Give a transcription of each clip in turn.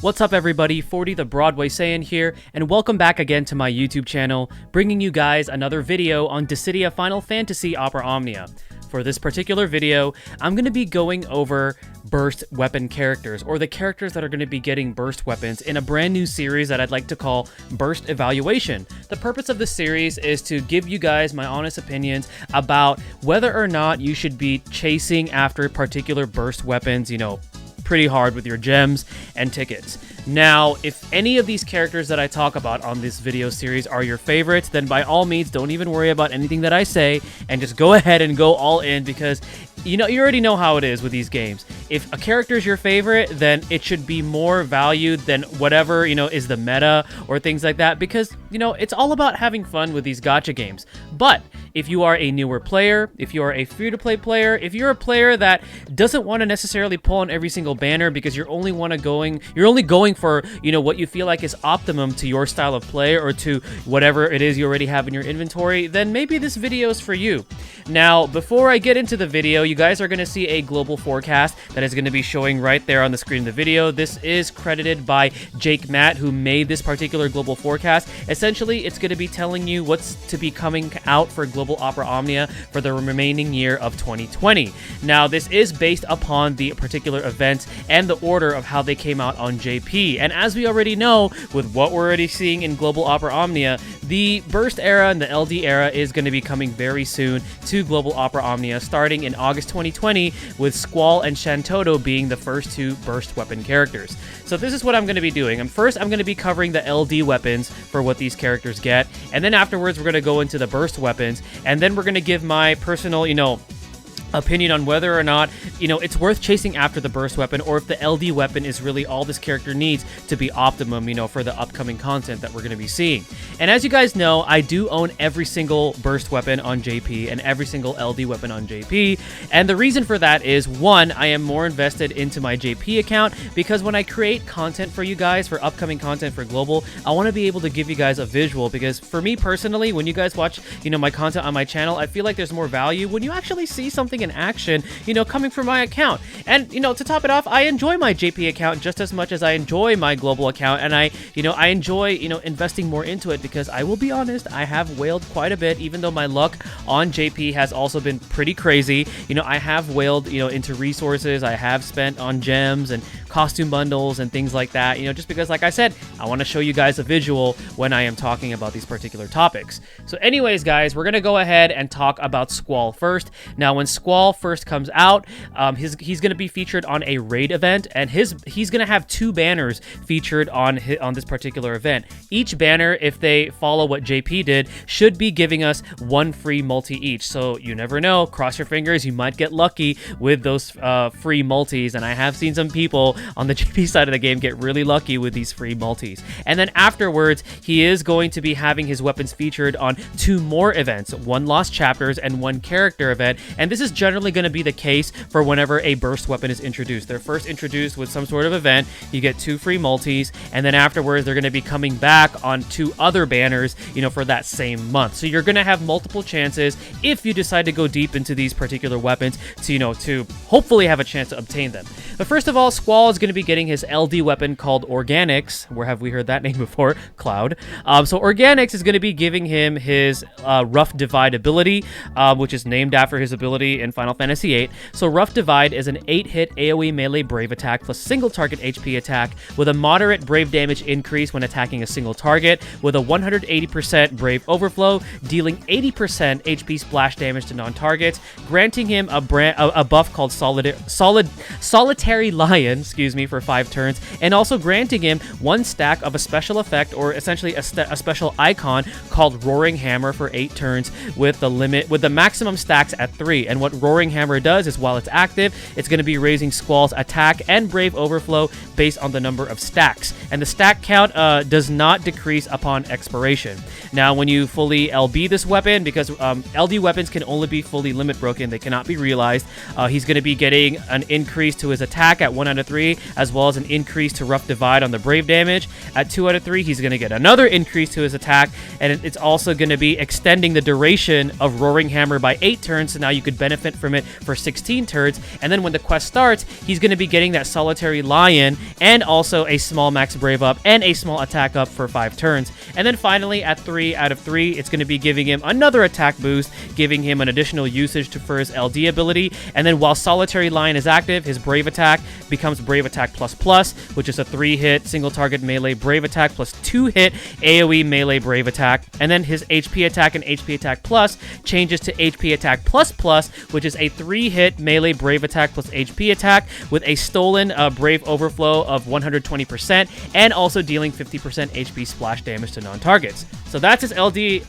What's up everybody, 40 the Broadway Saiyan here, and welcome back again to my YouTube channel, bringing you guys another video on Dissidia Final Fantasy Opera Omnia. For this particular video, I'm going to be going over burst weapon characters, or the characters that are going to be getting burst weapons in a brand new series that I'd like to call Burst Evaluation. The purpose of this series is to give you guys my honest opinions about whether or not you should be chasing after particular burst weapons, pretty hard with your gems and tickets. Now, if any of these characters that I talk about on this video series are your favorites, then by all means, don't even worry about anything that I say and just go ahead and go all in, because you already know how it is with these games. If a character is your favorite, then it should be more valued than whatever, is the meta or things like that, because, it's all about having fun with these gacha games. But if you are a newer player, if you are a free-to-play player, if you're a player that doesn't want to necessarily pull on every single banner because you're only going for, what you feel like is optimum to your style of play or to whatever it is you already have in your inventory, then maybe this video is for you. Now, before I get into the video, you guys are going to see a global forecast that is going to be showing right there on the screen of the video. This is credited by Jake Matt, who made this particular global forecast. Essentially, it's going to be telling you what's to be coming out for Global Opera Omnia for the remaining year of 2020. Now, this is based upon the particular events and the order of how they came out on JP. And as we already know, with what we're already seeing in Global Opera Omnia, the Burst era and the LD era is going to be coming very soon to Global Opera Omnia, starting in August 2020, with SQUALL and Shantotto being the first two burst weapon characters. So this is what I'm going to be doing. First, I'm going to be covering the LD weapons for what these characters get, and then afterwards we're going to go into the burst weapons, and then we're going to give my personal, opinion on whether or not, it's worth chasing after the burst weapon, or if the LD weapon is really all this character needs to be optimum, for the upcoming content that we're going to be seeing. And as you guys know, I do own every single burst weapon on JP and every single LD weapon on JP. And the reason for that is, one, I am more invested into my JP account, because when I create content for you guys, for upcoming content for Global, I want to be able to give you guys a visual, because for me personally, when you guys watch, my content on my channel, I feel like there's more value when you actually see something in action, coming from my account. And, to top it off, I enjoy my JP account just as much as I enjoy my global account, and I enjoy, investing more into it, because I will be honest, I have whaled quite a bit, even though my luck on JP has also been pretty crazy. I have whaled, into resources, I have spent on gems and costume bundles and things like that, just because, like I said, I want to show you guys a visual when I am talking about these particular topics. So anyways, guys, we're going to go ahead and talk about SQUALL first. Now, when SQUALL first comes out, he's going to be featured on a raid event, and he's going to have two banners featured on this particular event. Each banner, if they follow what JP did, should be giving us one free multi each. So you never know, cross your fingers, you might get lucky with those free multis, and I have seen some people on the JP side of the game get really lucky with these free multis. And then afterwards, he is going to be having his weapons featured on two more events, one Lost Chapters and one character event, and this is generally going to be the case for whenever a burst weapon is introduced. They're first introduced with some sort of event, you get two free multis, and then afterwards they're going to be coming back on two other banners, for that same month. So you're going to have multiple chances, if you decide to go deep into these particular weapons, to hopefully have a chance to obtain them. But first of all, SQUALL is going to be getting his LD weapon called Organics. Where have we heard that name before? Cloud. So Organics is going to be giving him his Rough Divide ability, which is named after his ability in Final Fantasy VIII. So Rough Divide is an 8-hit AoE melee brave attack plus single target HP attack with a moderate brave damage increase when attacking a single target, with a 180% brave overflow, dealing 80% HP splash damage to non-targets, granting him a buff called Solitary Lion, for 5 turns, and also granting him one stack of a special effect, or essentially a special icon called Roaring Hammer for 8 turns, with the maximum stacks at 3. And what Roaring Hammer does is, while it's active, it's going to be raising SQUALL's attack and brave overflow based on the number of stacks, and the stack count does not decrease upon expiration. Now, when you fully LB this weapon, because LD weapons can only be fully limit broken, they cannot be realized, he's going to be getting an increase to his attack at 1 out of 3, 3, as well as an increase to Rough Divide on the Brave damage. At 2 out of 3, he's going to get another increase to his attack, and it's also going to be extending the duration of Roaring Hammer by 8 turns, so now you could benefit from it for 16 turns. And then when the quest starts, he's going to be getting that Solitary Lion and also a small max Brave up and a small attack up for 5 turns. And then finally, at 3 out of 3, it's going to be giving him another attack boost, giving him an additional usage for his LD ability. And then while Solitary Lion is active, his Brave attack becomes Brave Attack plus, which is a 3-hit single target melee Brave attack plus 2-hit AoE melee Brave attack. And then his HP attack and HP attack plus changes to HP attack plus, which is a 3-hit melee Brave attack plus HP attack with a stolen Brave overflow of 120% and also dealing 50% HP splash damage to non-targets. So that's his LD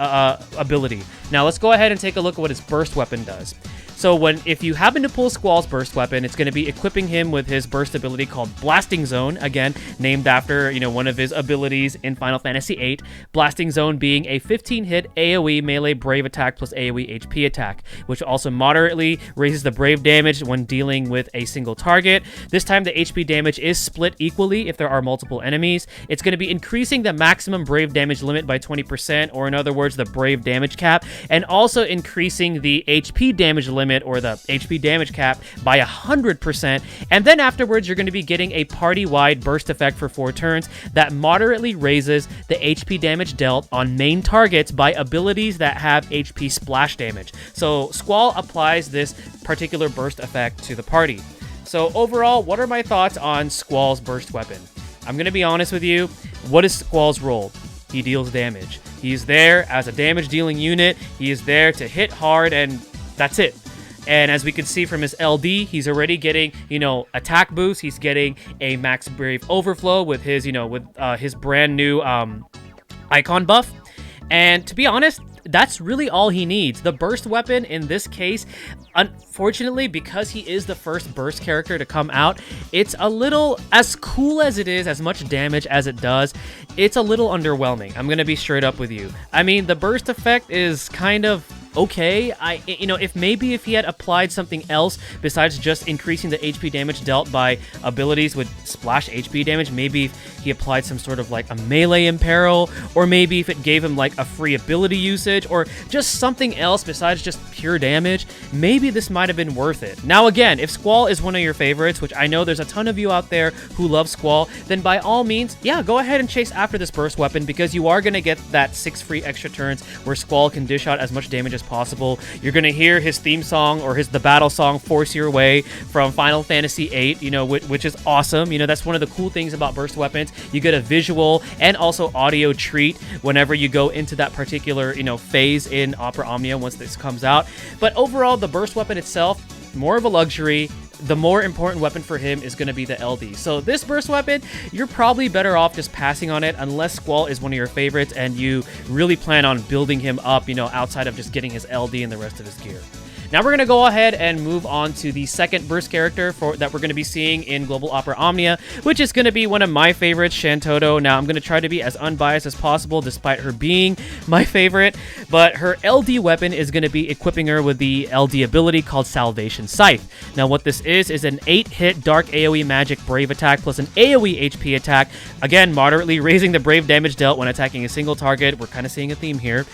ability. Now let's go ahead and take a look at what his burst weapon does. So if you happen to pull Squall's burst weapon, it's going to be equipping him with his burst ability called Blasting Zone, again, named after, one of his abilities in Final Fantasy VIII. Blasting Zone being a 15-hit AoE melee Brave attack plus AoE HP attack, which also moderately raises the Brave damage when dealing with a single target. This time, the HP damage is split equally if there are multiple enemies. It's going to be increasing the maximum Brave damage limit by 20%, or in other words, the Brave damage cap, and also increasing the HP damage limit, or the HP damage cap, by 100%. And then afterwards, you're going to be getting a party-wide burst effect for 4 turns that moderately raises the HP damage dealt on main targets by abilities that have HP splash damage. So Squall applies this particular burst effect to the party. So overall, what are my thoughts on Squall's burst weapon? I'm going to be honest with you. What is Squall's role? He deals damage. He's there as a damage dealing unit. He is there to hit hard, and that's it. And as we can see from his LD, he's already getting, attack boost. He's getting a max Brave overflow with his, his brand new icon buff. And to be honest, that's really all he needs. The burst weapon in this case, unfortunately, because he is the first burst character to come out, it's a little, as cool as it is, as much damage as it does, it's a little underwhelming. I'm going to be straight up with you. I mean, the burst effect is kind of okay. If he had applied something else besides just increasing the HP damage dealt by abilities with splash HP damage, maybe if he applied some sort of like a melee imperil, or maybe if it gave him like a free ability usage, or just something else besides just pure damage, maybe this might have been worth it. Now again, if Squall is one of your favorites, which I know there's a ton of you out there who love Squall, then by all means, yeah, go ahead and chase after this burst weapon, because you are going to get that 6 free extra turns where Squall can dish out as much damage as possible. You're going to hear his theme song, or the battle song, Force Your Way, from Final Fantasy VIII, which is awesome. That's one of the cool things about burst weapons. You get a visual and also audio treat whenever you go into that particular, phase in Opera Omnia once this comes out. But overall, the burst weapon itself, more of a luxury. The more important weapon for him is going to be the LD. So this burst weapon, you're probably better off just passing on it, unless Squall is one of your favorites and you really plan on building him up, outside of just getting his LD and the rest of his gear. Now we're going to go ahead and move on to the second burst character that we're going to be seeing in Global Opera Omnia, which is going to be one of my favorites, Shantotto. Now I'm going to try to be as unbiased as possible despite her being my favorite, but her LD weapon is going to be equipping her with the LD ability called Salvation Scythe. Now what this is an 8-hit Dark AoE Magic Brave attack plus an AoE HP attack, again moderately raising the Brave damage dealt when attacking a single target. We're kind of seeing a theme here,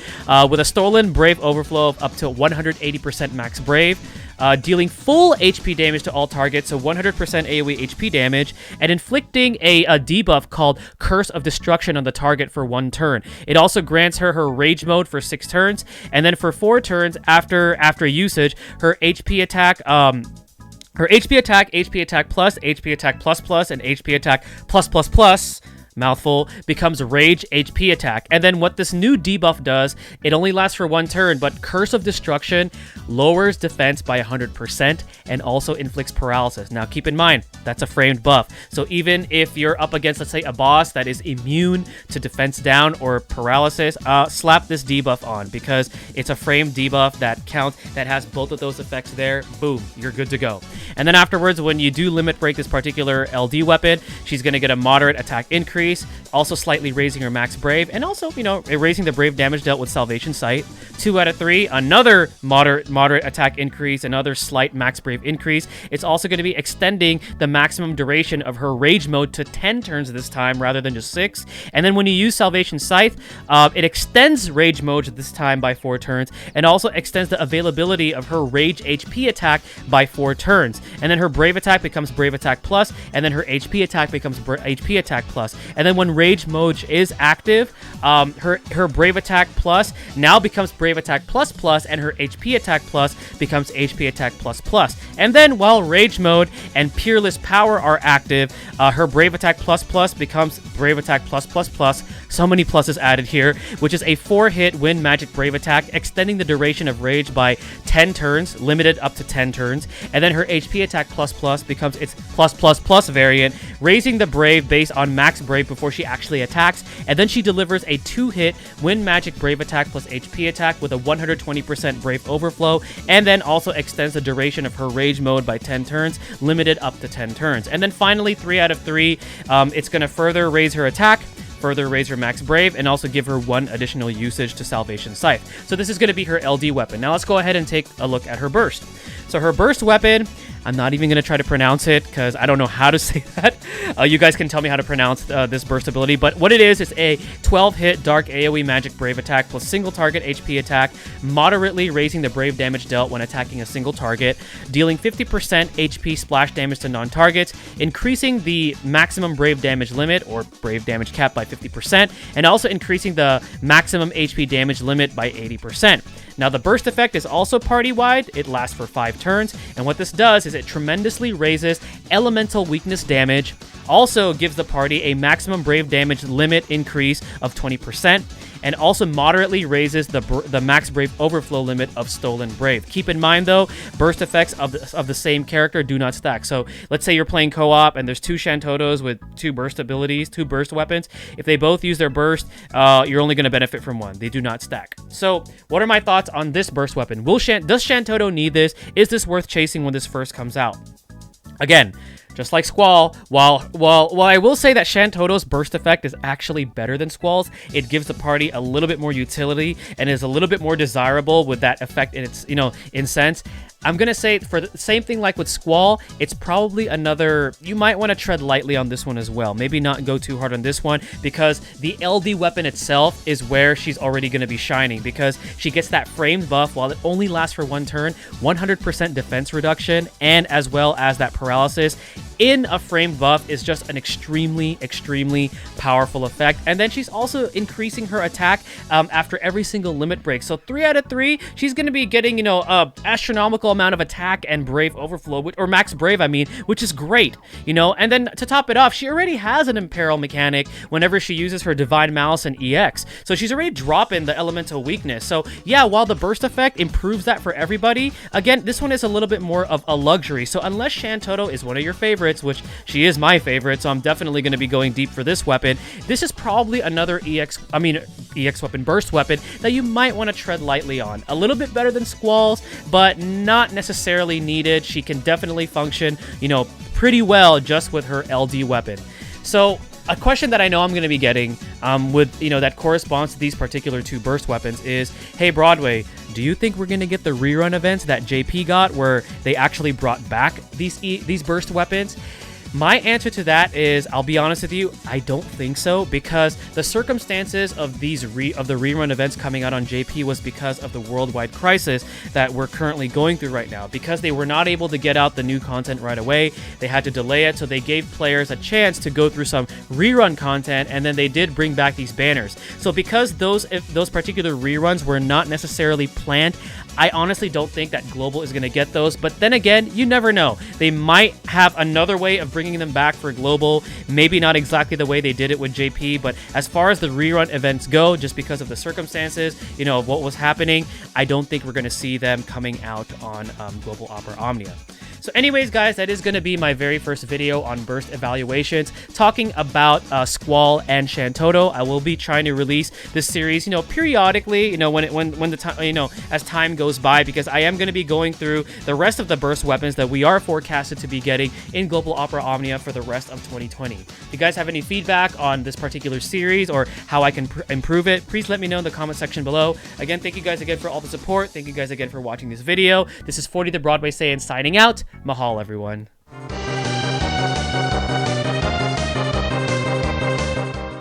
with a stolen Brave overflow of up to 180% max Brave, dealing full HP damage to all targets, so 100% AoE HP damage, and inflicting a debuff called Curse of Destruction on the target for 1 turn. It also grants her Rage mode for 6 turns, and then for 4 turns after usage, her HP attack, HP attack plus, HP attack plus, and HP attack plus, mouthful, becomes Rage HP attack. And then what this new debuff does, it only lasts for 1 turn, but Curse of Destruction lowers defense by 100% and also inflicts paralysis. Now keep in mind, that's a framed buff. So even if you're up against, let's say, a boss that is immune to defense down or paralysis, slap this debuff on, because it's a framed debuff that has both of those effects there. Boom, you're good to go. And then afterwards, when you do limit break this particular LD weapon, she's going to get a moderate attack increase, also slightly raising her max brave, and also, you know, raising the brave damage dealt with Salvation Sight. 2 out of 3, another moderate attack increase, another slight max brave increase. It's also going to be extending the maximum duration of her rage mode to 10 turns this time rather than just 6. And then when you use Salvation Scythe, it extends rage mode this time by 4 turns, and also extends the availability of her rage HP attack by 4 turns. And then her brave attack becomes brave attack plus, and then her HP attack becomes HP attack plus. And then when rage mode is active, her brave attack plus now becomes brave attack plus plus, and her HP attack plus becomes HP attack plus plus. And then while rage mode and peerless power are active, her brave attack plus plus becomes brave attack plus plus plus. So many pluses added here, which is a 4-hit wind magic brave attack, extending the duration of rage by 10 turns, limited up to 10 turns. And then her HP attack plus plus becomes its plus plus plus variant, raising the brave based on max brave before she actually attacks. And then she delivers a 2-hit wind magic brave attack plus HP attack with a 120% brave overflow, and then also extends the duration of her rage mode by 10 turns, limited up to 10 turns. And then finally, 3 out of 3, it's going to further raise her attack, further raise her max brave, and also give her 1 additional usage to Salvation Scythe. So this is going to be her LD weapon. Now let's go ahead and take a look at her burst. So her burst weapon, I'm not even going to try to pronounce it because I don't know how to say that. You guys can tell me how to pronounce this burst ability, but what it is a 12-hit dark AoE magic brave attack plus single target HP attack, moderately raising the brave damage dealt when attacking a single target, dealing 50% HP splash damage to non-targets, increasing the maximum brave damage limit or brave damage cap by 50%, and also increasing the maximum HP damage limit by 80%. Now, the burst effect is also party-wide. It lasts for 5 turns, and what this does is it tremendously raises elemental weakness damage, also gives the party a maximum brave damage limit increase of 20%, and also moderately raises the max brave overflow limit of stolen brave. Keep in mind though, burst effects of the same character do not stack. So let's say you're playing co-op and there's 2 Shantottos with 2 burst abilities, 2 burst weapons. If they both use their burst, you're only going to benefit from 1. They do not stack. So what are my thoughts on this burst weapon? Does Shantotto need this? Is this worth chasing when this first comes out? Again, just like Squall, while I will say that Shantotto's burst effect is actually better than Squall's, it gives the party a little bit more utility and is a little bit more desirable with that effect in its, in sense. I'm going to say for the same thing like with Squall, it's probably another, you might want to tread lightly on this one as well. Maybe not go too hard on this one because the LD weapon itself is where she's already going to be shining because she gets that framed buff while it only lasts for 1 turn, 100% defense reduction, and as well as that paralysis in a framed buff is just an extremely, extremely powerful effect. And then she's also increasing her attack after every single limit break. So 3 out of 3, she's going to be getting, astronomical amount of attack and brave overflow, or max brave, I mean, which is great, And then to top it off, she already has an imperil mechanic whenever she uses her Divine Malice and EX. So she's already dropping the elemental weakness. So yeah, while the burst effect improves that for everybody, again, this one is a little bit more of a luxury. So unless Shantotto is one of your favorites, which she is my favorite, so I'm definitely going to be going deep for this weapon, this is probably another EX weapon, burst weapon, that you might want to tread lightly on. A little bit better than Squall's, but not necessarily needed. She can definitely function, pretty well just with her LD weapon. So a question that I know I'm going to be getting that corresponds to these particular 2 burst weapons is, hey Broadway, do you think we're going to get the rerun events that JP got where they actually brought back these burst weapons? My answer to that is, I'll be honest with you, I don't think so, because the circumstances of the rerun events coming out on JP was because of the worldwide crisis that we're currently going through right now. Because they were not able to get out the new content right away, they had to delay it, so they gave players a chance to go through some rerun content, and then they did bring back these banners. So because those particular reruns were not necessarily planned, I honestly don't think that Global is going to get those, but then again, you never know. They might have another way of bringing them back for Global, maybe not exactly the way they did it with JP, but as far as the rerun events go, just because of the circumstances, of what was happening, I don't think we're going to see them coming out on Global Opera Omnia. So anyways, guys, that is going to be my very first video on burst evaluations, talking about SQUALL and Shantotto. I will be trying to release this series, you know, periodically, you know, when the time, you know, as time goes by, because I am going to be going through the rest of the burst weapons that we are forecasted to be getting in Global Opera Omnia for the rest of 2020. If you guys have any feedback on this particular series or how I can improve it, please let me know in the comment section below. Again, thank you guys again for all the support. Thank you guys again for watching this video. This is 40 the Broadway Saiyan signing out. Mahal, everyone.